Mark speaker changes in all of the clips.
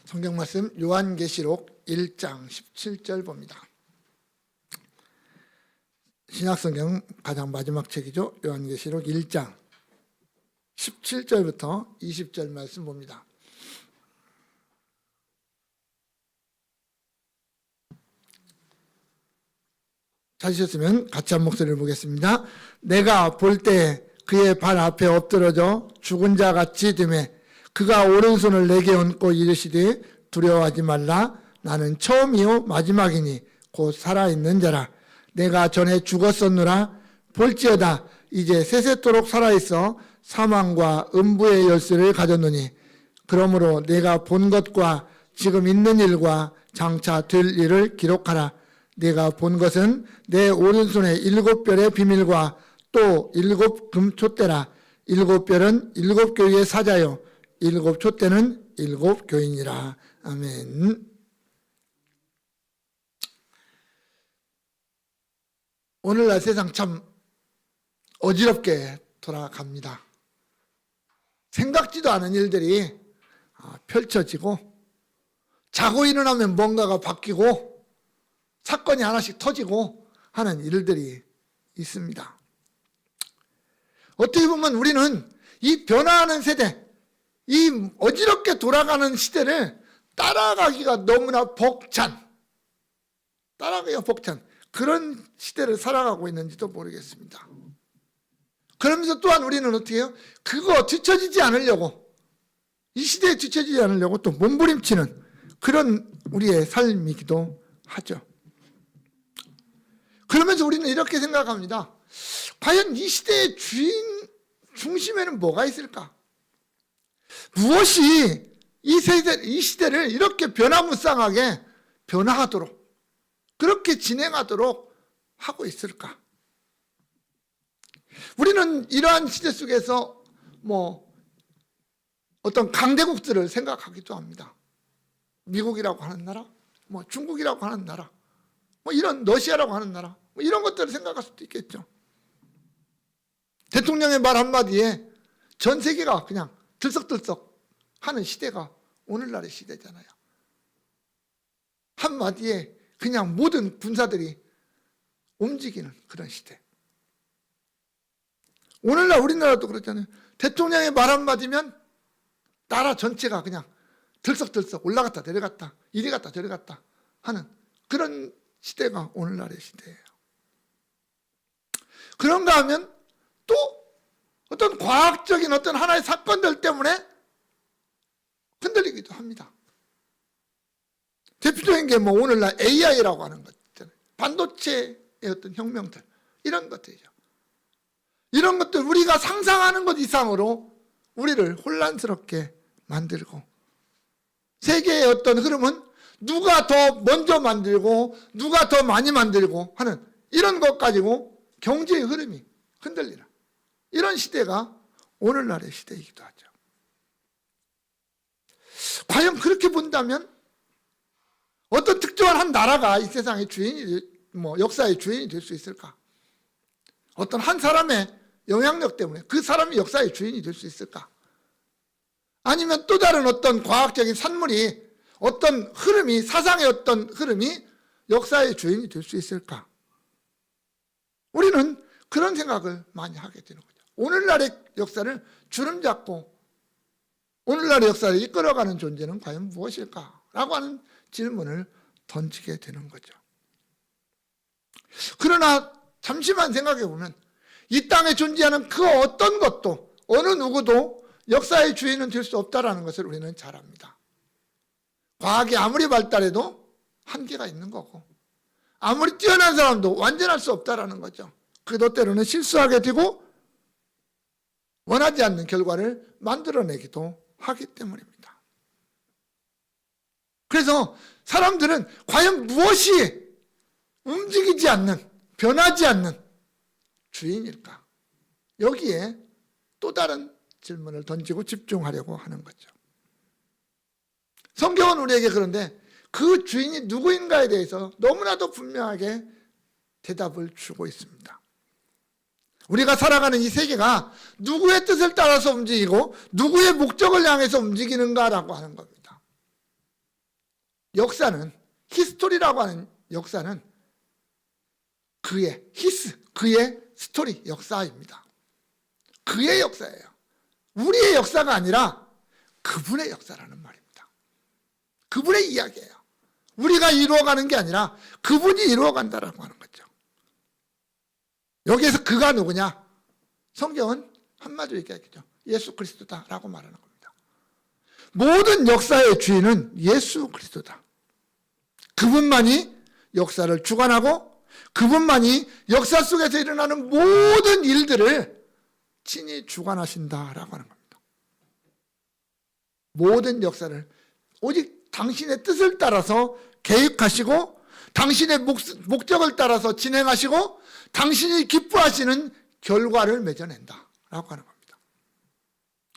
Speaker 1: 성경 말씀 요한계시록 1장 17절 봅니다. 신약성경 가장 마지막 책이죠. 요한계시록 1장 17절부터 20절 말씀 봅니다. 찾으셨으면 같이 한 목소리를 보겠습니다. 내가 볼 때 그의 발 앞에 엎드러져 죽은 자 같이 되매 그가 오른손을 내게 얹고 이르시되 두려워하지 말라. 나는 처음이요 마지막이니 곧 살아있는 자라. 내가 전에 죽었었노라. 볼지어다 이제 세세토록 살아있어 사망과 음부의 열쇠를 가졌노니 그러므로 내가 본 것과 지금 있는 일과 장차 될 일을 기록하라. 내가 본 것은 내 오른손에 7별의 비밀과 또 7 금촛대라. 7별은 7 교회의 사자요 7 촛대는 7 교인이라. 아멘. 오늘날 세상 참 어지럽게 돌아갑니다. 생각지도 않은 일들이 펼쳐지고 자고 일어나면 뭔가가 바뀌고 사건이 하나씩 터지고 하는 일들이 있습니다. 어떻게 보면 우리는 이 변화하는 세대, 이 어지럽게 돌아가는 시대를 따라가기가 너무나 따라가기가 벅찬 그런 시대를 살아가고 있는지도 모르겠습니다. 그러면서 또한 우리는 어떻게 해요? 그거 뒤처지지 않으려고, 이 시대에 뒤처지지 않으려고 또 몸부림치는 그런 우리의 삶이기도 하죠. 그러면서 우리는 이렇게 생각합니다. 과연 이 시대의 주인 중심에는 뭐가 있을까? 무엇이 이 시대를 이렇게 변화무쌍하게 변화하도록 그렇게 진행하도록 하고 있을까? 우리는 이러한 시대 속에서 어떤 강대국들을 생각하기도 합니다. 미국이라고 하는 나라, 중국이라고 하는 나라, 이런 러시아라고 하는 나라, 이런 것들을 생각할 수도 있겠죠. 대통령의 말 한마디에 전 세계가 그냥 들썩들썩 하는 시대가 오늘날의 시대잖아요. 한마디에 그냥 모든 군사들이 움직이는 그런 시대. 오늘날 우리나라도 그렇잖아요. 대통령의 말 한마디면 나라 전체가 그냥 들썩들썩 올라갔다 내려갔다 이리 갔다 저리 갔다 하는 그런 시대가 오늘날의 시대예요. 그런가 하면 또 어떤 과학적인 어떤 하나의 사건들 때문에 흔들리기도 합니다. 대표적인 게 오늘날 AI라고 하는 것 있잖아요. 반도체의 어떤 혁명들, 이런 것들이죠. 이런 것들 우리가 상상하는 것 이상으로 우리를 혼란스럽게 만들고, 세계의 어떤 흐름은 누가 더 먼저 만들고 누가 더 많이 만들고 하는 이런 것 가지고 경제의 흐름이 흔들리는 이런 시대가 오늘날의 시대이기도 하죠. 과연 그렇게 본다면 어떤 특정한 한 나라가 이 세상의 주인이, 역사의 주인이 될 수 있을까? 어떤 한 사람의 영향력 때문에 그 사람이 역사의 주인이 될 수 있을까? 아니면 또 다른 어떤 과학적인 산물이, 어떤 흐름이, 사상의 어떤 흐름이 역사의 주인이 될 수 있을까? 우리는 그런 생각을 많이 하게 되는 거죠. 오늘날의 역사를 주름잡고 오늘날의 역사를 이끌어가는 존재는 과연 무엇일까? 라고 하는 질문을 던지게 되는 거죠. 그러나 잠시만 생각해 보면 이 땅에 존재하는 그 어떤 것도 어느 누구도 역사의 주인은 될 수 없다는 것을 우리는 잘 압니다. 과학이 아무리 발달해도 한계가 있는 거고, 아무리 뛰어난 사람도 완전할 수 없다는 거죠. 그도 때로는 실수하게 되고 원하지 않는 결과를 만들어내기도 하기 때문입니다. 그래서 사람들은 과연 무엇이 움직이지 않는, 변하지 않는 주인일까? 여기에 또 다른 질문을 던지고 집중하려고 하는 거죠. 성경은 우리에게 그런데 그 주인이 누구인가에 대해서 너무나도 분명하게 대답을 주고 있습니다. 우리가 살아가는 이 세계가 누구의 뜻을 따라서 움직이고 누구의 목적을 향해서 움직이는가라고 하는 겁니다. 역사는, 히스토리라고 하는 역사는 그의 스토리, 역사입니다. 그의 역사예요. 우리의 역사가 아니라 그분의 역사라는 말입니다. 그분의 이야기예요. 우리가 이루어가는 게 아니라 그분이 이루어간다라고 하는 거죠. 여기에서 그가 누구냐? 성경은 한마디로 얘기하겠죠. 예수 그리스도다라고 말하는 겁니다. 모든 역사의 주인은 예수 그리스도다. 그분만이 역사를 주관하고 그분만이 역사 속에서 일어나는 모든 일들을 친히 주관하신다라고 하는 겁니다. 모든 역사를 오직 당신의 뜻을 따라서 계획하시고 당신의 목적을 따라서 진행하시고 당신이 기뻐하시는 결과를 맺어낸다라고 하는 겁니다.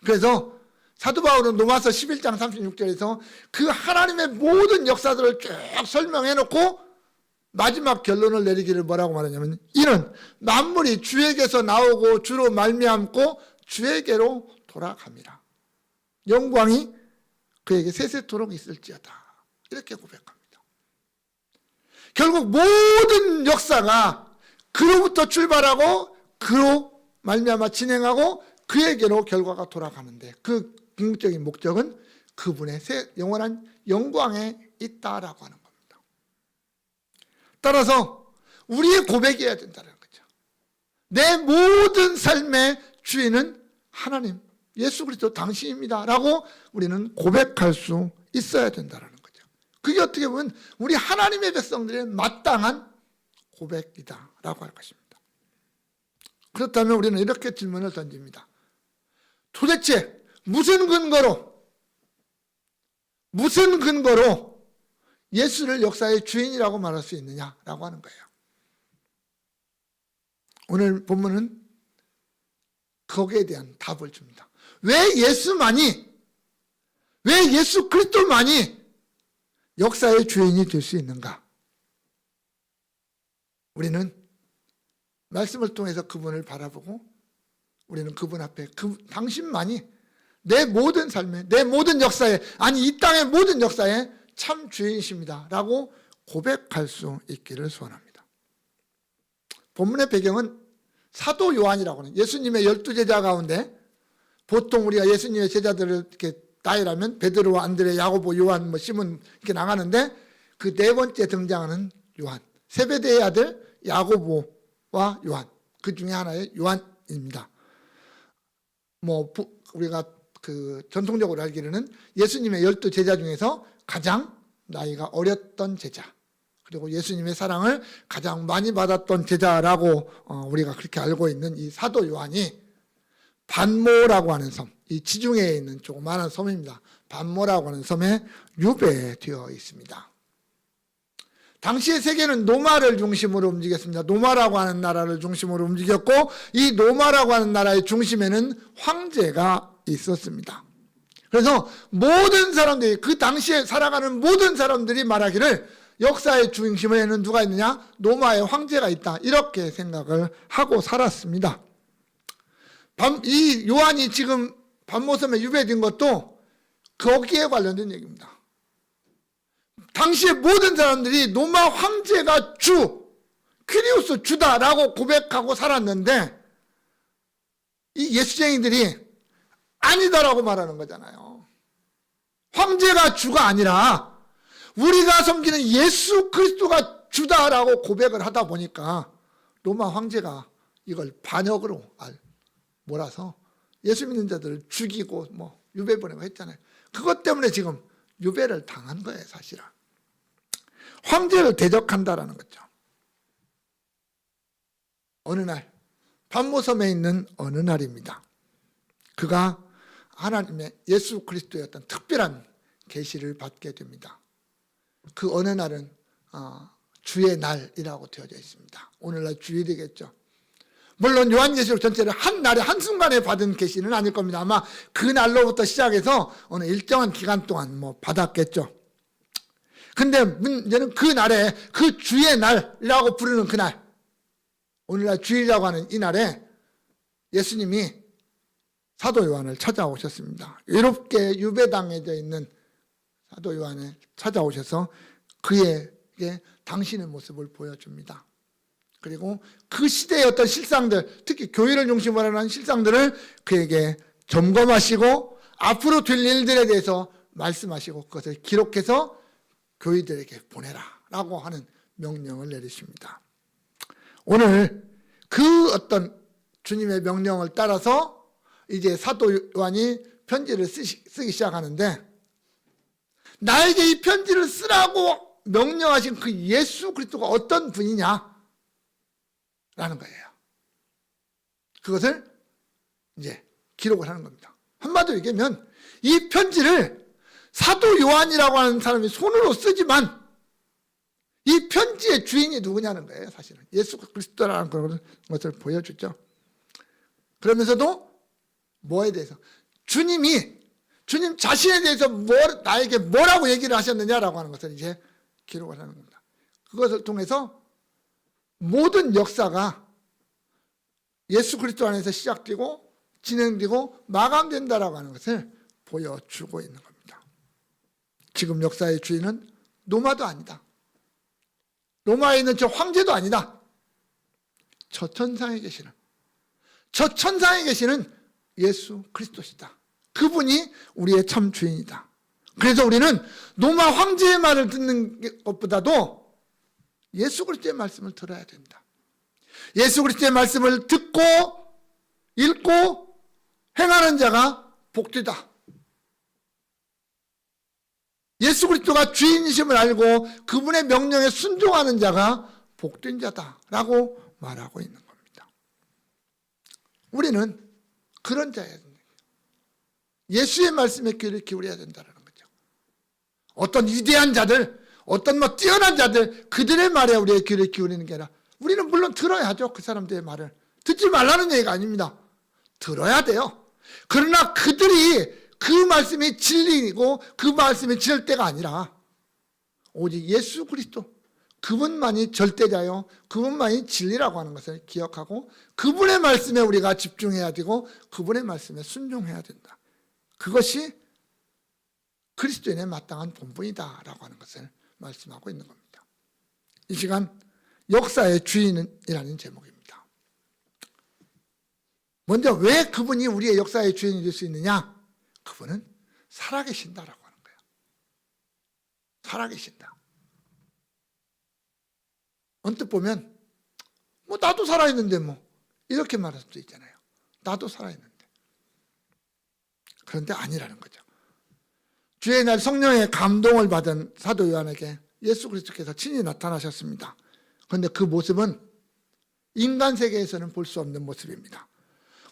Speaker 1: 그래서 사도 바울은 로마서 11장 36절에서 그 하나님의 모든 역사들을 쭉 설명해놓고 마지막 결론을 내리기를 뭐라고 말하냐면 이는 만물이 주에게서 나오고 주로 말미암고 주에게로 돌아갑니다. 영광이 그에게 세세토록 있을지어다. 이렇게 고백합니다. 결국 모든 역사가 그로부터 출발하고 그로 말미암아 진행하고 그에게로 결과가 돌아가는데 그 궁극적인 목적은 그분의 영원한 영광에 있다라고 하는 겁니다. 따라서 우리의 고백이어야 된다는 거죠. 내 모든 삶의 주인은 하나님, 예수 그리스도 당신입니다 라고 우리는 고백할 수 있어야 된다는 거죠. 그게 어떻게 보면 우리 하나님의 백성들의 마땅한 고백이다 라고 할 것입니다. 그렇다면 우리는 이렇게 질문을 던집니다. 도대체 무슨 근거로 예수를 역사의 주인이라고 말할 수 있느냐라고 하는 거예요. 오늘 본문은 거기에 대한 답을 줍니다. 왜 예수 그리스도만이 역사의 주인이 될 수 있는가? 우리는 말씀을 통해서 그분을 바라보고 우리는 그분 앞에 당신만이 내 모든 삶에, 내 모든 역사에, 아니 이 땅의 모든 역사에 참 주인이십니다 라고 고백할 수 있기를 소원합니다. 본문의 배경은 사도 요한이라고 하는 예수님의 12제자 가운데 보통 우리가 예수님의 제자들을 이렇게 나열하면 베드로, 안드레, 야고보, 요한, 시몬 이렇게 나가는데 그 네 번째 등장하는 요한, 세베대의 아들 야고보와 요한, 그 중에 하나의 요한입니다. 우리가 전통적으로 알기로는 예수님의 12제자 중에서 가장 나이가 어렸던 제자, 그리고 예수님의 사랑을 가장 많이 받았던 제자라고 우리가 그렇게 알고 있는 이 사도 요한이 반모라고 하는 섬, 이 지중해에 있는 조그마한 섬입니다. 반모라고 하는 섬에 유배되어 있습니다. 당시의 세계는 노마를 중심으로 움직였습니다. 노마라고 하는 나라를 중심으로 움직였고 이 노마라고 하는 나라의 중심에는 황제가 있었습니다. 그래서 모든 사람들이 그 당시에 살아가는 모든 사람들이 말하기를 역사의 중심에는 누가 있느냐? 노마의 황제가 있다. 이렇게 생각을 하고 살았습니다. 이 요한이 지금 반모섬에 유배된 것도 거기에 관련된 얘기입니다. 당시의 모든 사람들이 로마 황제가 퀴리우스 주다라고 고백하고 살았는데 이 예수쟁이들이 아니다라고 말하는 거잖아요. 황제가 주가 아니라 우리가 섬기는 예수 그리스도가 주다라고 고백을 하다 보니까 로마 황제가 이걸 반역으로 몰아서 예수 믿는 자들을 죽이고 유배 보내고 했잖아요. 그것 때문에 지금 유배를 당한 거예요, 사실은. 황제를 대적한다라는 거죠. 어느 날 반모섬에 있는 어느 날입니다. 그가 하나님의 예수 그리스도의 어떤 특별한 계시를 받게 됩니다. 그 어느 날은 주의 날이라고 되어져 있습니다. 오늘날 주일이겠죠. 물론 요한계시록 전체를 한 날에 한순간에 받은 계시는 아닐 겁니다. 아마 그 날로부터 시작해서 어느 일정한 기간 동안 받았겠죠. 근데 문제는 그 날에 그 주의 날이라고 부르는 그날, 오늘날 주일이라고 하는 이 날에 예수님이 사도 요한을 찾아오셨습니다. 외롭게 유배당해져 있는 사도 요한에 찾아오셔서 그에게 당신의 모습을 보여줍니다. 그리고 그 시대의 어떤 실상들, 특히 교회를 중심으로 하는 실상들을 그에게 점검하시고 앞으로 될 일들에 대해서 말씀하시고 그것을 기록해서 교회들에게 보내라 라고 하는 명령을 내리십니다. 오늘 그 어떤 주님의 명령을 따라서 이제 사도 요한이 편지를 쓰기 시작하는데, 나에게 이 편지를 쓰라고 명령하신 그 예수 그리스도가 어떤 분이냐 라는 거예요. 그것을 이제 기록을 하는 겁니다. 한마디로 얘기하면 이 편지를 사도 요한이라고 하는 사람이 손으로 쓰지만 이 편지의 주인이 누구냐는 거예요. 사실은 예수 그리스도라는 그런 것을 보여주죠. 그러면서도 뭐에 대해서 주님 자신에 대해서 나에게 뭐라고 얘기를 하셨느냐라고 하는 것을 이제 기록을 하는 겁니다. 그것을 통해서 모든 역사가 예수 그리스도 안에서 시작되고 진행되고 마감된다라고 하는 것을 보여주고 있는 겁니다. 지금 역사의 주인은 로마도 아니다. 로마에 있는 저 황제도 아니다. 저 천상에 계시는 예수 그리스도시다. 그분이 우리의 참 주인이다. 그래서 우리는 로마 황제의 말을 듣는 것보다도 예수 그리스도의 말씀을 들어야 된다. 예수 그리스도의 말씀을 듣고 읽고 행하는 자가 복되다. 예수 그리스도가 주인이심을 알고 그분의 명령에 순종하는 자가 복된 자다라고 말하고 있는 겁니다. 우리는 그런 자여야 된다. 예수의 말씀에 귀를 기울여야 된다는 거죠. 어떤 위대한 자들, 어떤 뛰어난 자들, 그들의 말에 우리의 귀를 기울이는 게 아니라, 우리는 물론 들어야 하죠. 그 사람들의 말을. 듣지 말라는 얘기가 아닙니다. 들어야 돼요. 그러나 그들이 그 말씀이 진리이고 그 말씀이 절대가 아니라 오직 예수 그리스도, 그분만이 절대자요, 그분만이 진리라고 하는 것을 기억하고 그분의 말씀에 우리가 집중해야 되고 그분의 말씀에 순종해야 된다. 그것이 그리스도인의 마땅한 본분이다라고 하는 것을 말씀하고 있는 겁니다. 이 시간 역사의 주인이라는 제목입니다. 먼저 왜 그분이 우리의 역사의 주인이 될 수 있느냐? 그분은 살아계신다라고 하는 거예요. 살아계신다. 언뜻 보면 나도 살아있는데 이렇게 말할 수도 있잖아요. 나도 살아있는데. 그런데 아니라는 거죠. 주의 날 성령의 감동을 받은 사도 요한에게 예수 그리스도께서 친히 나타나셨습니다. 그런데 그 모습은 인간 세계에서는 볼 수 없는 모습입니다.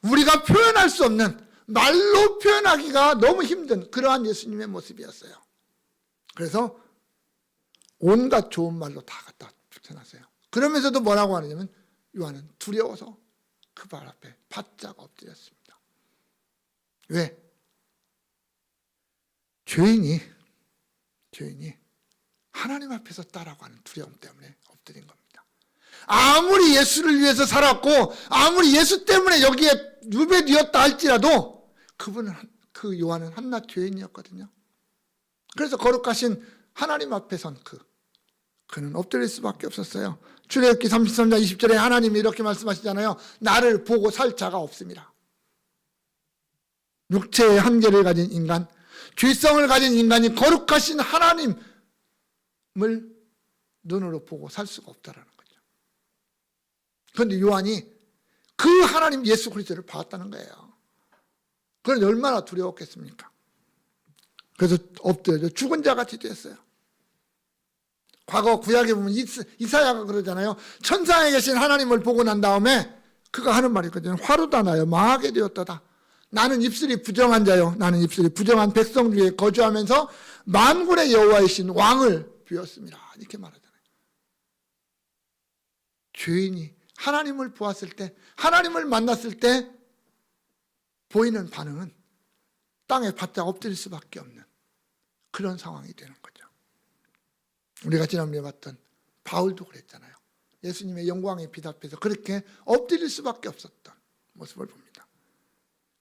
Speaker 1: 우리가 표현할 수 없는, 말로 표현하기가 너무 힘든 그러한 예수님의 모습이었어요. 그래서 온갖 좋은 말로 다 갖다 붙여놨어요. 그러면서도 뭐라고 하느냐면 요한은 두려워서 그 발 앞에 바짝 엎드렸습니다. 왜? 죄인이 하나님 앞에 섰다라고 하는 두려움 때문에 엎드린 겁니다. 아무리 예수를 위해서 살았고 아무리 예수 때문에 여기에 유배되었다 할지라도 그 요한은 한낱 죄인이었거든요. 그래서 거룩하신 하나님 앞에 선 그는 엎드릴 수밖에 없었어요. 출애굽기 33장 20절에 하나님이 이렇게 말씀하시잖아요. 나를 보고 살 자가 없습니다. 육체의 한계를 가진 인간, 죄성을 가진 인간이 거룩하신 하나님을 눈으로 보고 살 수가 없다라는 거죠. 그런데 요한이 그 하나님 예수 그리스도를 봤다는 거예요. 그런데 얼마나 두려웠겠습니까? 그래서 엎드려 죽은 자 같이 됐어요. 과거 구약에 보면 이사야가 그러잖아요. 천상에 계신 하나님을 보고 난 다음에 그가 하는 말이 있거든요. 화로다 나여 망하게 되었다다. 나는 입술이 부정한 자요, 나는 입술이 부정한 백성 중에 거주하면서 만군의 여호와이신 왕을 비웠습니다. 이렇게 말하잖아요. 죄인이 하나님을 보았을 때, 하나님을 만났을 때 보이는 반응은 땅에 바짝 엎드릴 수밖에 없는 그런 상황이 되는 거죠. 우리가 지난번에 봤던 바울도 그랬잖아요. 예수님의 영광의 빛 앞에서 그렇게 엎드릴 수밖에 없었던 모습을 봅니다.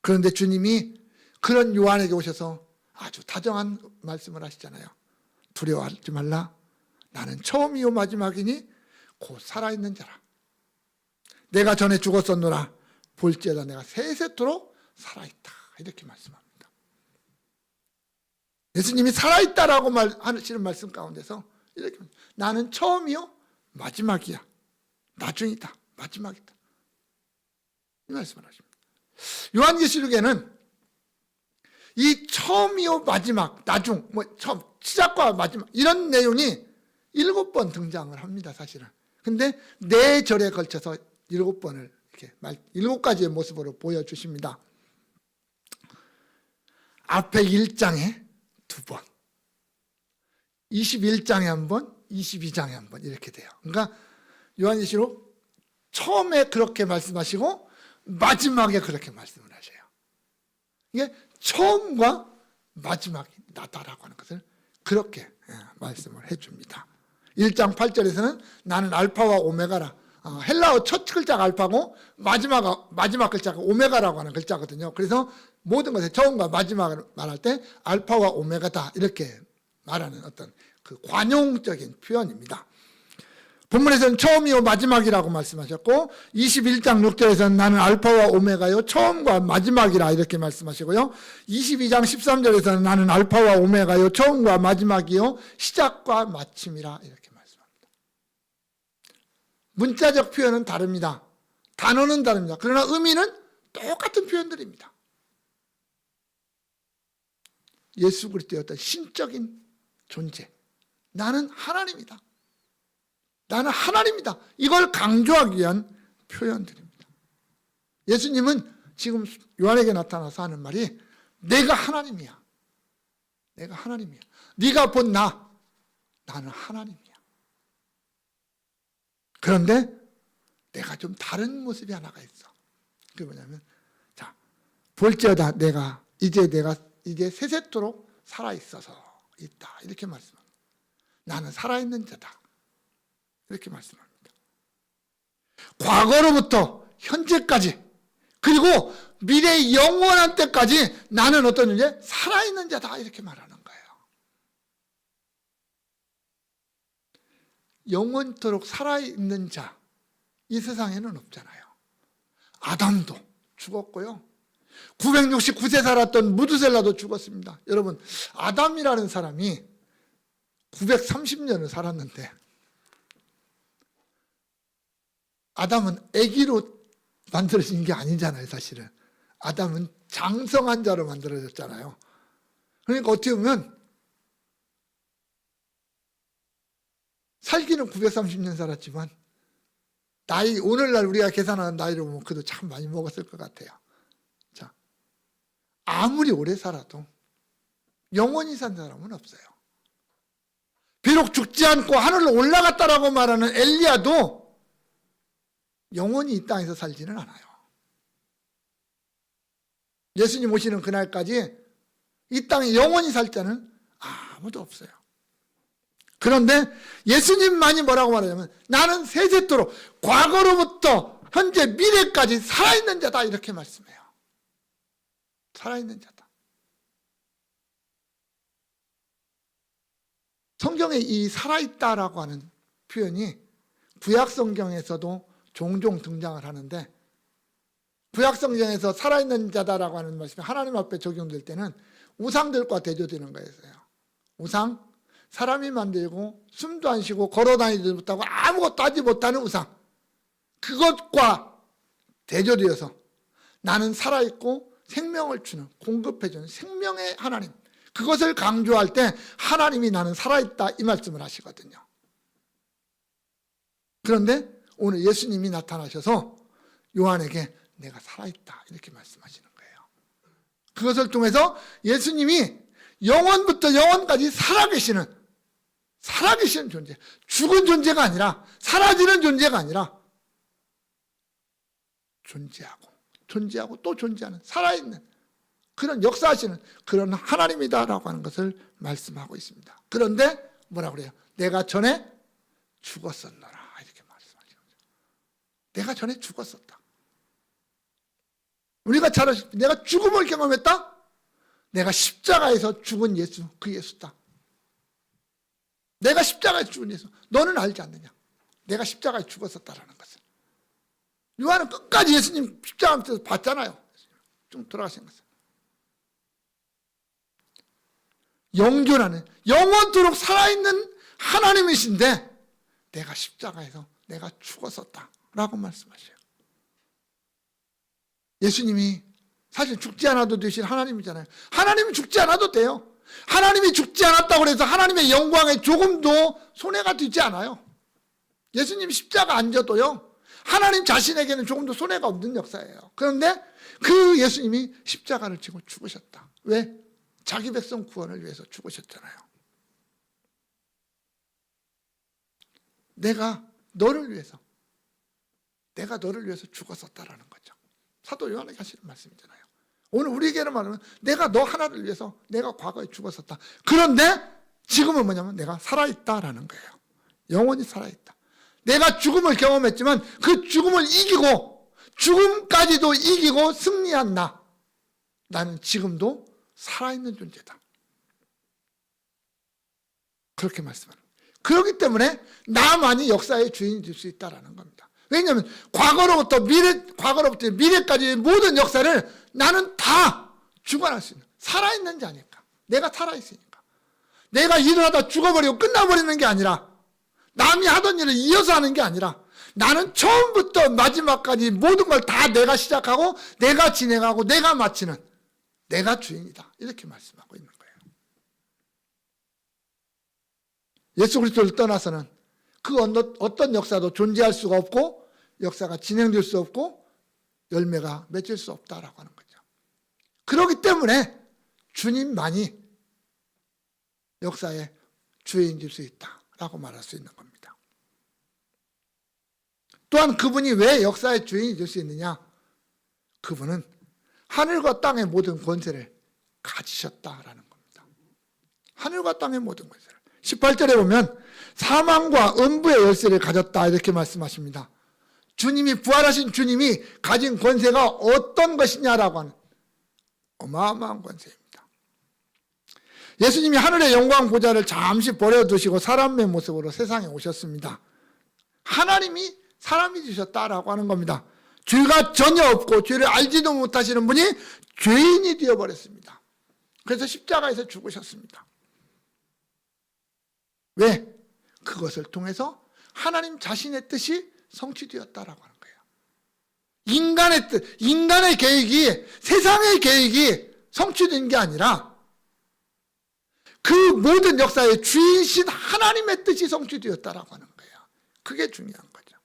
Speaker 1: 그런데 주님이 그런 요한에게 오셔서 아주 다정한 말씀을 하시잖아요. 두려워하지 말라. 나는 처음이요 마지막이니 곧 살아있는 자라. 내가 전에 죽었었노라. 볼지어다 내가 세세토록 살아있다. 이렇게 말씀합니다. 예수님이 살아있다라고 하시는 말씀 가운데서 이렇게 나는 처음이요 마지막이야. 나중이다. 마지막이다. 이 말씀을 하십니다. 요한계시록에는 이 처음이요 마지막, 나중, 처음, 시작과 마지막 이런 내용이 7번 등장을 합니다. 사실은. 근데 4절에 걸쳐서 7번을 이렇게 7가지의 모습으로 보여주십니다. 앞에 1장에 2번, 21장에 한 번, 22장에 한 번 이렇게 돼요. 그러니까 요한계시록 처음에 그렇게 말씀하시고 마지막에 그렇게 말씀을 하셔요. 이게 처음과 마지막이 나다라고 하는 것을 그렇게 말씀을 해줍니다. 1장 8절에서는 나는 알파와 오메가라. 헬라어 첫 글자가 알파고 마지막 글자가 오메가라고 하는 글자거든요. 그래서 모든 것의 처음과 마지막을 말할 때 알파와 오메가다 이렇게 말하는 어떤 그 관용적인 표현입니다. 본문에서는 처음이요 마지막이라고 말씀하셨고 21장 6절에서는 나는 알파와 오메가요 처음과 마지막이라 이렇게 말씀하시고요. 22장 13절에서는 나는 알파와 오메가요 처음과 마지막이요 시작과 마침이라 이렇게 말씀합니다. 문자적 표현은 다릅니다. 단어는 다릅니다. 그러나 의미는 똑같은 표현들입니다. 예수 그리스도의 어떤 신적인 존재, 나는 하나님이다. 나는 하나님이다. 이걸 강조하기 위한 표현들입니다. 예수님은 지금 요한에게 나타나서 하는 말이 내가 하나님이야. 내가 하나님이야. 네가 본 나는 하나님이야. 그런데 내가 좀 다른 모습이 하나가 있어. 그게 뭐냐면 자, 볼지어다 내가 이제 세세토록 살아있어서 있다. 이렇게 말씀합니다. 나는 살아있는 자다. 이렇게 말씀합니다. 과거로부터 현재까지 그리고 미래의 영원한 때까지 나는 어떤 존재? 살아있는 자다 이렇게 말하는 거예요. 영원토록 살아있는 자, 이 세상에는 없잖아요. 아담도 죽었고요. 969세 살았던 무두셀라도 죽었습니다. 여러분, 아담이라는 사람이 930년을 살았는데 아담은 아기로 만들어진 게 아니잖아요. 사실은 아담은 장성한 자로 만들어졌잖아요. 그러니까 어떻게 보면 살기는 930년 살았지만 나이, 오늘날 우리가 계산하는 나이로 보면 그래도 참 많이 먹었을 것 같아요. 자, 아무리 오래 살아도 영원히 산 사람은 없어요. 비록 죽지 않고 하늘로 올라갔다라고 말하는 엘리야도 영원히 이 땅에서 살지는 않아요. 예수님 오시는 그날까지 이 땅에 영원히 살 자는 아무도 없어요. 그런데 예수님만이 뭐라고 말하냐면 나는 세세토록 과거로부터 현재 미래까지 살아있는 자다 이렇게 말씀해요. 살아있는 자다. 성경에 이 살아있다라고 하는 표현이 구약 성경에서도 종종 등장을 하는데 구약 성경에서 살아있는 자다라고 하는 말씀이 하나님 앞에 적용될 때는 우상들과 대조되는 거였어요. 우상, 사람이 만들고 숨도 안 쉬고 걸어다니지 못하고 아무것도 하지 못하는 우상, 그것과 대조되어서 나는 살아있고 생명을 주는, 공급해주는 생명의 하나님, 그것을 강조할 때 하나님이 나는 살아있다 이 말씀을 하시거든요. 그런데 오늘 예수님이 나타나셔서 요한에게 내가 살아있다 이렇게 말씀하시는 거예요. 그것을 통해서 예수님이 영원부터 영원까지 살아계시는 존재, 죽은 존재가 아니라 사라지는 존재가 아니라 존재하고 또 존재하는 살아있는 그런 역사하시는 그런 하나님이다라고 하는 것을 말씀하고 있습니다. 그런데 뭐라고 그래요? 내가 전에 죽었었노라 이렇게 말씀하시는 거죠. 내가 전에 죽었었다. 우리가 잘 아시죠? 내가 죽음을 경험했다? 내가 십자가에서 죽은 예수, 그 예수다. 내가 십자가에 죽은 예수. 너는 알지 않느냐? 내가 십자가에 죽었었다라는 것을. 요한은 끝까지 예수님 십자가 밑에서 봤잖아요. 좀 돌아가신 것을. 영존하는, 영원토록 살아있는 하나님이신데 내가 십자가에서 내가 죽었었다라고 말씀하셔요. 예수님이 사실 죽지 않아도 되신 하나님이잖아요. 하나님이 죽지 않아도 돼요. 하나님이 죽지 않았다고 해서 하나님의 영광에 조금도 손해가 되지 않아요. 예수님이 십자가 안 져도요, 하나님 자신에게는 조금도 손해가 없는 역사예요. 그런데 그 예수님이 십자가를 지고 죽으셨다. 왜? 자기 백성 구원을 위해서 죽으셨잖아요. 내가 너를 위해서 죽었었다라는 거죠. 사도 요한에게 하시는 말씀이잖아요. 오늘 우리에게는 말하면 내가 너 하나를 위해서 내가 과거에 죽었었다. 그런데 지금은 뭐냐면 내가 살아있다라는 거예요. 영원히 살아있다. 내가 죽음을 경험했지만 그 죽음을 이기고 죽음까지도 이기고 승리한 나는 지금도 살아있는 존재다. 그렇게 말씀하는 거예요. 그렇기 때문에 나만이 역사의 주인이 될 수 있다는 겁니다. 왜냐하면 과거로부터 미래까지의 모든 역사를 나는 다 주관할 수 있는, 살아있는 자니까. 내가 살아있으니까. 내가 일어나다 죽어버리고 끝나버리는 게 아니라, 남이 하던 일을 이어서 하는 게 아니라, 나는 처음부터 마지막까지 모든 걸 다 내가 시작하고 내가 진행하고 내가 마치는, 내가 주인이다. 이렇게 말씀하고 있는 거예요. 예수 그리스도를 떠나서는 그 어떤 역사도 존재할 수가 없고 역사가 진행될 수 없고 열매가 맺을 수 없다라고 하는 거죠. 그렇기 때문에 주님만이 역사의 주인이 될 수 있다라고 말할 수 있는 겁니다. 또한 그분이 왜 역사의 주인이 될 수 있느냐? 그분은 하늘과 땅의 모든 권세를 가지셨다라는 겁니다. 하늘과 땅의 모든 권세를. 18절에 보면 사망과 음부의 열쇠를 가졌다 이렇게 말씀하십니다. 주님이, 부활하신 주님이 가진 권세가 어떤 것이냐라고 하는 어마어마한 권세입니다. 예수님이 하늘의 영광 보좌를 잠시 버려두시고 사람의 모습으로 세상에 오셨습니다. 하나님이 사람이 되셨다라고 하는 겁니다. 죄가 전혀 없고 죄를 알지도 못하시는 분이 죄인이 되어버렸습니다. 그래서 십자가에서 죽으셨습니다. 왜? 그것을 통해서 하나님 자신의 뜻이 성취되었다라고 하는 거예요. 인간의 뜻, 인간의 계획이, 세상의 계획이 성취된 게 아니라 그 모든 역사의 주인이신 하나님의 뜻이 성취되었다라고 하는 거예요. 그게 중요한 거죠.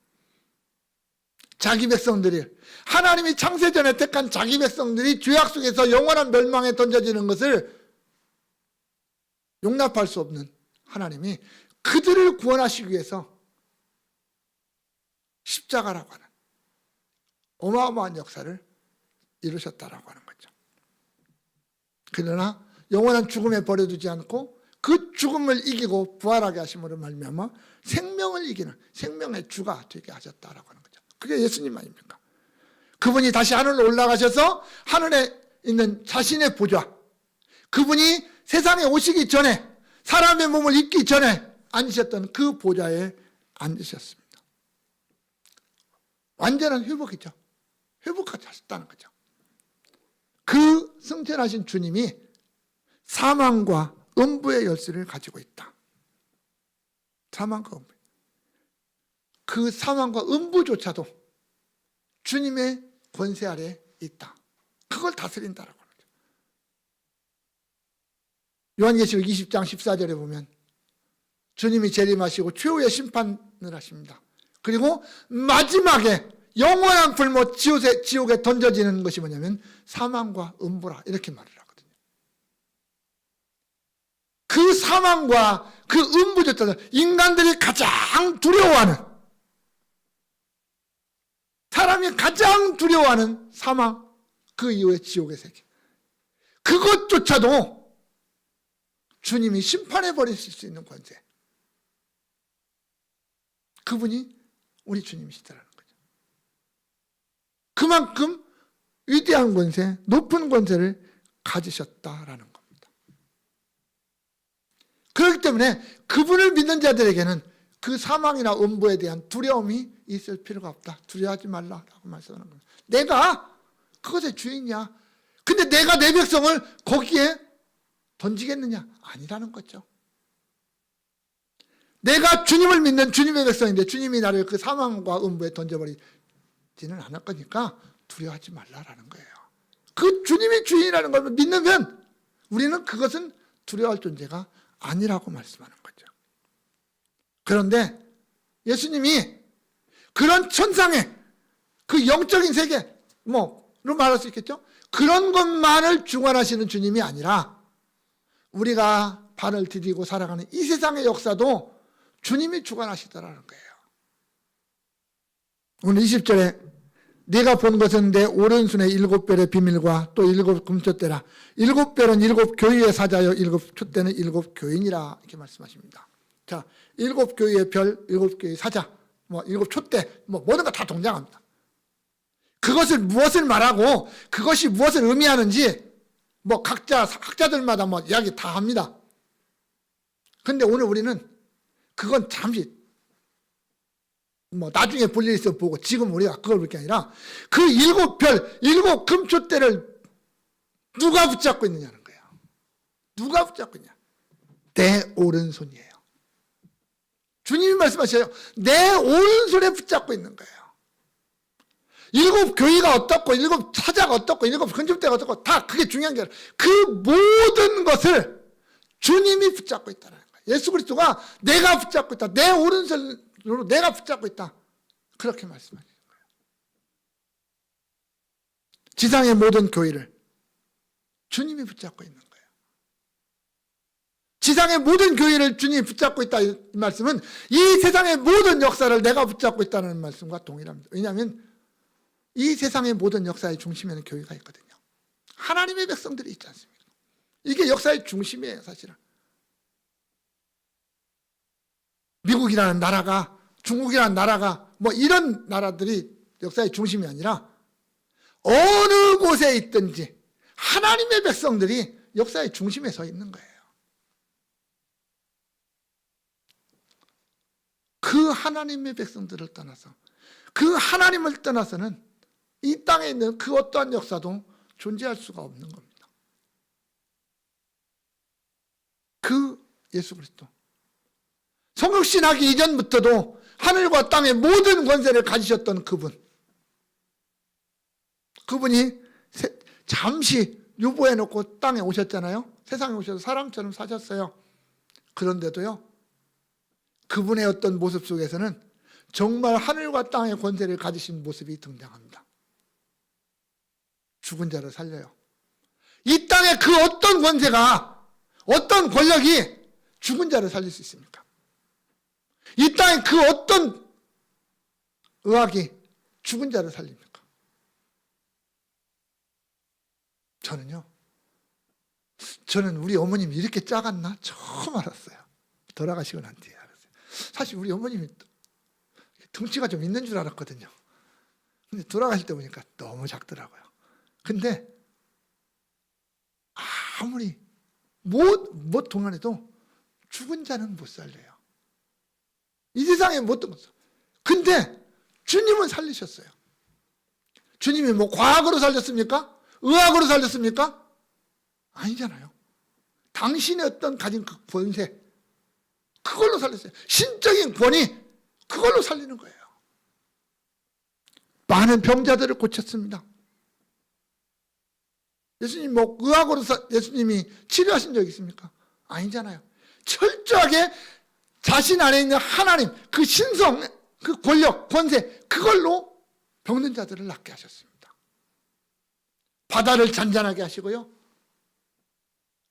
Speaker 1: 자기 백성들이, 하나님이 창세전에 택한 자기 백성들이 죄악 속에서 영원한 멸망에 던져지는 것을 용납할 수 없는 하나님이 그들을 구원하시기 위해서 십자가라고 하는 어마어마한 역사를 이루셨다라고 하는 거죠. 그러나 영원한 죽음에 버려두지 않고 그 죽음을 이기고 부활하게 하심으로 말미암아 생명을 이기는 생명의 주가 되게 하셨다라고 하는 거죠. 그게 예수님 아닙니까? 그분이 다시 하늘로 올라가셔서 하늘에 있는 자신의 보좌, 그분이 세상에 오시기 전에, 사람의 몸을 입기 전에 앉으셨던 그 보좌에 앉으셨습니다. 완전한 회복이죠. 회복하셨다는 거죠. 그 승천하신 주님이 사망과 음부의 열쇠를 가지고 있다. 사망과 음부. 그 사망과 음부조차도 주님의 권세 아래 있다. 그걸 다스린다라고 하는 거죠. 요한계시록 20장 14절에 보면 주님이 재림하시고 최후의 심판을 하십니다. 그리고 마지막에 영원한 불못 지옥에 던져지는 것이 뭐냐면 사망과 음부라 이렇게 말을 하거든요. 그 사망과 그 음부조차도 인간들이 가장 두려워하는, 사람이 가장 두려워하는 사망, 그 이후의 지옥의 세계, 그것조차도 주님이 심판해 버리실 수 있는 권세, 그분이 우리 주님이시다라는 거죠. 그만큼 위대한 권세, 높은 권세를 가지셨다라는 겁니다. 그렇기 때문에 그분을 믿는 자들에게는 그 사망이나 음부에 대한 두려움이 있을 필요가 없다. 두려워하지 말라라고 말씀하는 겁니다. 내가 그것의 주인이야. 근데 내가 내 백성을 거기에 던지겠느냐? 아니라는 거죠. 내가 주님을 믿는 주님의 백성인데 주님이 나를 그 사망과 음부에 던져버리지는 않을 거니까 두려워하지 말라라는 거예요. 그 주님이 주인이라는 걸 믿으면 우리는 그것은 두려워할 존재가 아니라고 말씀하는 거죠. 그런데 예수님이 그런 천상의 그 영적인 세계 뭐로 말할 수 있겠죠. 그런 것만을 주관하시는 주님이 아니라 우리가 발을 디디고 살아가는 이 세상의 역사도 주님이 주관하시더라는 거예요. 오늘 20절에 네가 본 것은 내 오른손의 7별의 비밀과 또 7 금촛대라. 7별은 7 교회의 사자요 7 촛대는 7 교인이라 이렇게 말씀하십니다. 자, 7 교회의 별, 7 교회의 사자, 뭐 7 촛대, 뭐 모든 거 다 동장합니다. 그것을 무엇을 말하고 그것이 무엇을 의미하는지 뭐 각자 학자들마다 뭐 이야기 다 합니다. 근데 오늘 우리는 그건 잠시 뭐 나중에 볼 일 있어 보고 지금 우리가 그걸 볼 게 아니라 그 7별, 7 금촛대를 누가 붙잡고 있느냐는 거예요. 누가 붙잡고 있냐? 내 오른손이에요. 주님이 말씀하셔요. 내 오른손에 붙잡고 있는 거예요. 7 교회가 어떻고 7 사자가 어떻고 7 금촛대가 어떻고 다 그게 중요한 게 아니라 그 모든 것을 주님이 붙잡고 있다는 거예요. 예수 그리스도가 내가 붙잡고 있다. 내 오른손으로 내가 붙잡고 있다. 그렇게 말씀하시는 거예요. 지상의 모든 교회를 주님이 붙잡고 있는 거예요. 지상의 모든 교회를 주님이 붙잡고 있다. 이 말씀은 이 세상의 모든 역사를 내가 붙잡고 있다는 말씀과 동일합니다. 왜냐하면 이 세상의 모든 역사의 중심에는 교회가 있거든요. 하나님의 백성들이 있지 않습니까? 이게 역사의 중심이에요, 사실은. 미국이라는 나라가, 중국이라는 나라가, 뭐 이런 나라들이 역사의 중심이 아니라 어느 곳에 있든지 하나님의 백성들이 역사의 중심에 서 있는 거예요. 그 하나님의 백성들을 떠나서, 그 하나님을 떠나서는 이 땅에 있는 그 어떠한 역사도 존재할 수가 없는 겁니다. 그 예수 그리스도. 성육신하기 이전부터도 하늘과 땅의 모든 권세를 가지셨던 그분. 그분이 잠시 유보해놓고 땅에 오셨잖아요. 세상에 오셔서 사람처럼 사셨어요. 그런데도요, 그분의 어떤 모습 속에서는 정말 하늘과 땅의 권세를 가지신 모습이 등장합니다. 죽은 자를 살려요. 이 땅의 그 어떤 권세가, 어떤 권력이 죽은 자를 살릴 수 있습니까? 이 땅의 그 어떤 의학이 죽은 자를 살립니까? 저는 우리 어머님이 이렇게 작았나? 처음 알았어요. 돌아가시고 난 뒤에 알았어요. 사실 우리 어머님이 덩치가 좀 있는 줄 알았거든요. 근데 돌아가실 때 보니까 너무 작더라고요. 근데 아무리 뭐 동안에도 죽은 자는 못 살려요. 이 세상에 못 살려요. 근데 주님은 살리셨어요. 주님이 뭐 과학으로 살렸습니까? 의학으로 살렸습니까? 아니잖아요. 당신의 어떤 가진 그 권세, 그걸로 살렸어요. 신적인 권위, 그걸로 살리는 거예요. 많은 병자들을 고쳤습니다. 예수님 뭐 의학으로 예수님이 치료하신 적 있습니까? 아니잖아요. 철저하게 자신 안에 있는 하나님, 그 신성, 그 권력, 권세, 그걸로 병든 자들을 낫게 하셨습니다. 바다를 잔잔하게 하시고요.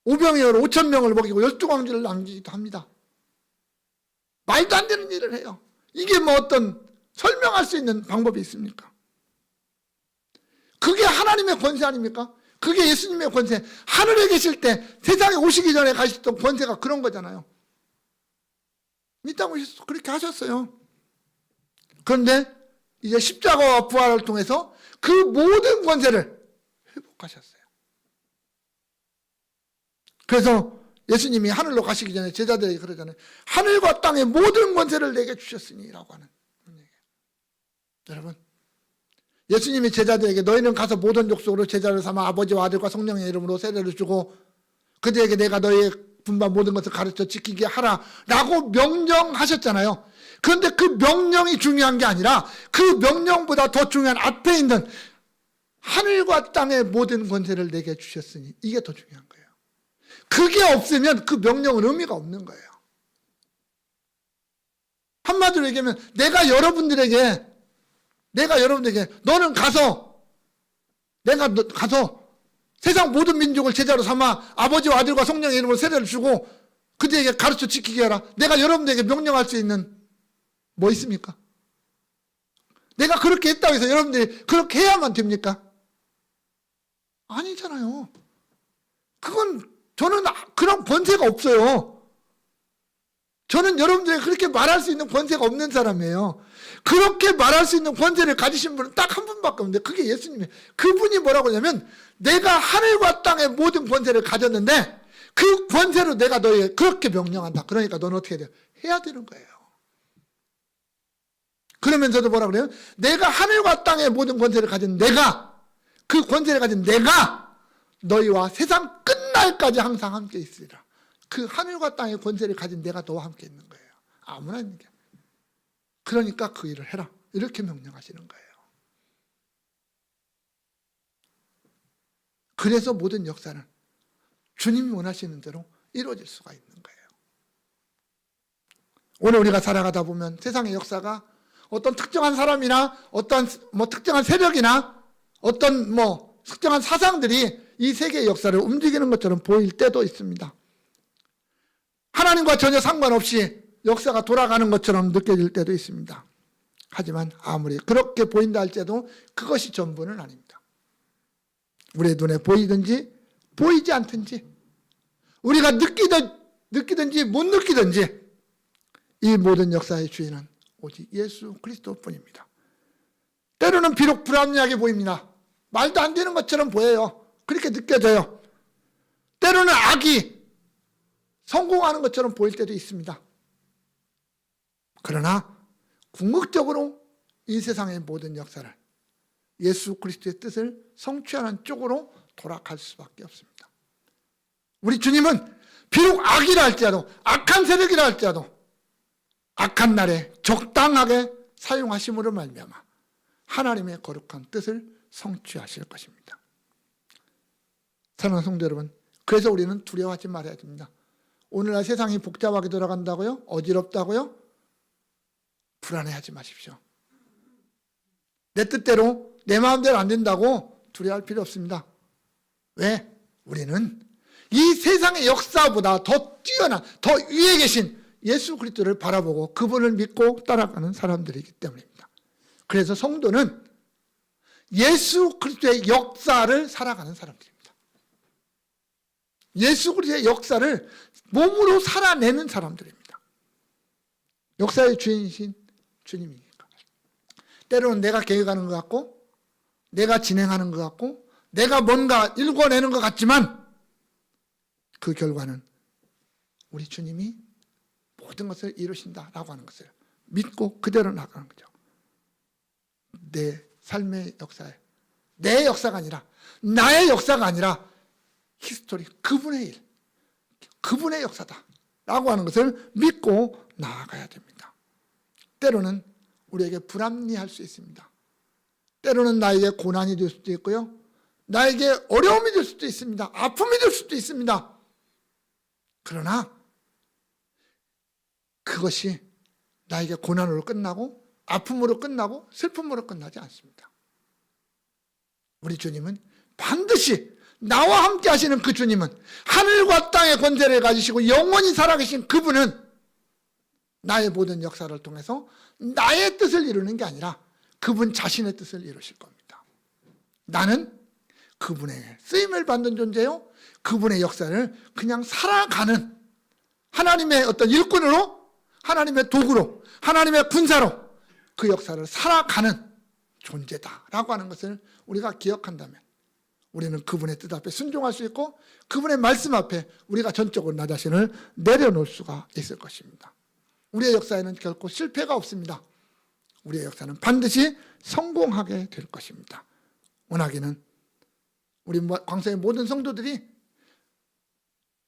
Speaker 1: 오병이어로 5,000명을 먹이고 12광주를 남기기도 합니다. 말도 안 되는 일을 해요. 이게 뭐 어떤 설명할 수 있는 방법이 있습니까? 그게 하나님의 권세 아닙니까? 그게 예수님의 권세. 하늘에 계실 때 세상에 오시기 전에 가셨던 권세가 그런 거잖아요. 이 땅에 오셔서 그렇게 하셨어요. 그런데 이제 십자가와 부활을 통해서 그 모든 권세를 회복하셨어요. 그래서 예수님이 하늘로 가시기 전에 제자들에게 그러잖아요. 하늘과 땅의 모든 권세를 내게 주셨으니 라고 하는 얘기예요. 여러분, 예수님이 제자들에게 너희는 가서 모든 족속으로 제자를 삼아 아버지와 아들과 성령의 이름으로 세례를 주고 그들에게 내가 너희의 분반 모든 것을 가르쳐 지키게 하라 라고 명령하셨잖아요. 그런데 그 명령이 중요한 게 아니라 그 명령보다 더 중요한 앞에 있는 하늘과 땅의 모든 권세를 내게 주셨으니 이게 더 중요한 거예요. 그게 없으면 그 명령은 의미가 없는 거예요. 한마디로 얘기하면 내가 여러분들에게 너는 가서 세상 모든 민족을 제자로 삼아 아버지와 아들과 성령의 이름으로 세례를 주고 그들에게 가르쳐 지키게 하라. 내가 여러분들에게 명령할 수 있는 뭐 있습니까? 내가 그렇게 했다고 해서 여러분들이 그렇게 해야만 됩니까? 아니잖아요. 저는 그런 권세가 없어요. 저는 여러분들에게 그렇게 말할 수 있는 권세가 없는 사람이에요. 그렇게 말할 수 있는 권세를 가지신 분은 딱 한 분밖에 없는데 그게 예수님이에요. 그분이 뭐라고 하냐면 내가 하늘과 땅의 모든 권세를 가졌는데 그 권세로 내가 너희에게 그렇게 명령한다. 그러니까 너는 어떻게 해야 돼요? 해야 되는 거예요. 그러면서도 뭐라 그래요? 내가 하늘과 땅의 모든 권세를 가진 그 권세를 가진 내가 너희와 세상 끝날까지 항상 함께 있으리라. 그 하늘과 땅의 권세를 가진 내가 너와 함께 있는 거예요. 아무나 있는 게. 그러니까 그 일을 해라. 이렇게 명령하시는 거예요. 그래서 모든 역사는 주님이 원하시는 대로 이루어질 수가 있는 거예요. 오늘 우리가 살아가다 보면 세상의 역사가 어떤 특정한 사람이나 어떤 특정한 세력이나 어떤 특정한 사상들이 이 세계의 역사를 움직이는 것처럼 보일 때도 있습니다. 하나님과 전혀 상관없이 역사가 돌아가는 것처럼 느껴질 때도 있습니다. 하지만 아무리 그렇게 보인다 할지라도 그것이 전부는 아닙니다. 우리의 눈에 보이든지 보이지 않든지 우리가 느끼든지 못 느끼든지 이 모든 역사의 주인은 오직 예수 그리스도뿐입니다. 때로는 비록 불합리하게 보입니다. 말도 안 되는 것처럼 보여요. 그렇게 느껴져요. 때로는 악이 성공하는 것처럼 보일 때도 있습니다. 그러나 궁극적으로 이 세상의 모든 역사를 예수 그리스도의 뜻을 성취하는 쪽으로 돌아갈 수밖에 없습니다. 우리 주님은 비록 악이라 할지라도 악한 세력이라 할지라도 악한 날에 적당하게 사용하심으로 말미암아 하나님의 거룩한 뜻을 성취하실 것입니다. 사랑하는 성도 여러분, 그래서 우리는 두려워하지 말아야 됩니다. 오늘날 세상이 복잡하게 돌아간다고요? 어지럽다고요? 불안해하지 마십시오. 내 뜻대로 내 마음대로 안 된다고 두려워할 필요 없습니다. 왜? 우리는 이 세상의 역사보다 더 뛰어난, 더 위에 계신 예수 그리스도를 바라보고 그분을 믿고 따라가는 사람들이기 때문입니다. 그래서 성도는 예수 그리스도의 역사를 살아가는 사람들입니다. 예수 그리스도의 역사를 몸으로 살아내는 사람들입니다. 역사의 주인이신 주님이니까. 때로는 내가 계획하는 것 같고 내가 진행하는 것 같고 내가 뭔가 읽어내는 것 같지만 그 결과는 우리 주님이 모든 것을 이루신다라고 하는 것을 믿고 그대로 나가는 거죠. 내 삶의 역사에 내 역사가 아니라 나의 역사가 아니라 히스토리, 그분의 일, 그분의 역사다라고 하는 것을 믿고 나아가야 됩니다. 때로는 우리에게 불합리할 수 있습니다. 때로는 나에게 고난이 될 수도 있고요. 나에게 어려움이 될 수도 있습니다. 아픔이 될 수도 있습니다. 그러나 그것이 나에게 고난으로 끝나고 아픔으로 끝나고 슬픔으로 끝나지 않습니다. 우리 주님은 반드시 나와 함께 하시는 그 주님은 하늘과 땅의 권세를 가지시고 영원히 살아계신 그분은 나의 모든 역사를 통해서 나의 뜻을 이루는 게 아니라 그분 자신의 뜻을 이루실 겁니다. 나는 그분의 쓰임을 받는 존재요. 그분의 역사를 그냥 살아가는 하나님의 어떤 일꾼으로, 하나님의 도구로, 하나님의 군사로 그 역사를 살아가는 존재다라고 하는 것을 우리가 기억한다면 우리는 그분의 뜻 앞에 순종할 수 있고 그분의 말씀 앞에 우리가 전적으로 나 자신을 내려놓을 수가 있을 것입니다. 우리의 역사에는 결코 실패가 없습니다. 우리의 역사는 반드시 성공하게 될 것입니다. 원하기는 우리 광서의 모든 성도들이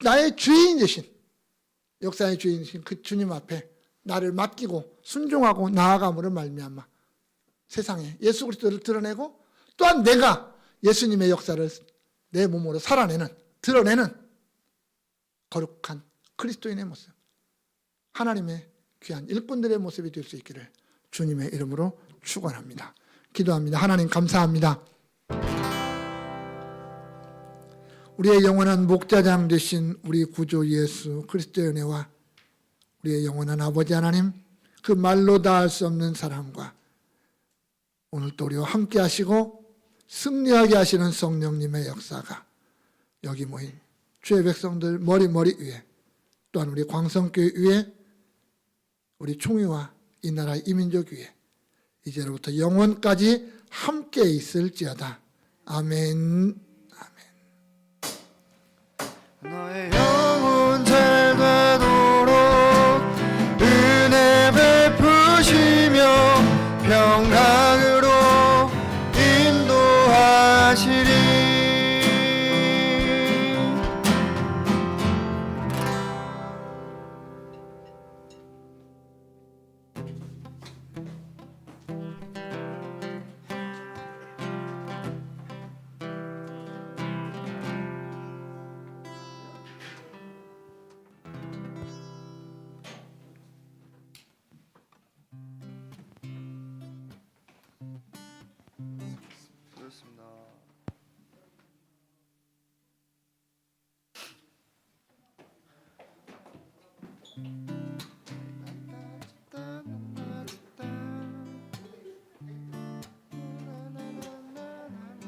Speaker 1: 나의 주인이신, 역사의 주인이신 그 주님 앞에 나를 맡기고 순종하고 나아감으로 말미암아 세상에 예수 그리스도를 드러내고 또한 내가 예수님의 역사를 내 몸으로 살아내는, 드러내는 거룩한 그리스도인의 모습, 하나님의 귀한 일꾼들의 모습이 될 수 있기를 주님의 이름으로 축원합니다. 기도합니다. 하나님 감사합니다. 우리의 영원한 목자장 되신 우리 구주 예수 그리스도의 은혜와 우리의 영원한 아버지 하나님, 그 말로 다 할 수 없는 사랑과 오늘도 우리와 함께 하시고 승리하게 하시는 성령님의 역사가 여기 모인 주의 백성들 머리 위에, 또한 우리 광성교회 위에, 우리 총회와 이 나라 이민족 위에 이제로부터 영원까지 함께 있을지어다. 아멘. 아멘.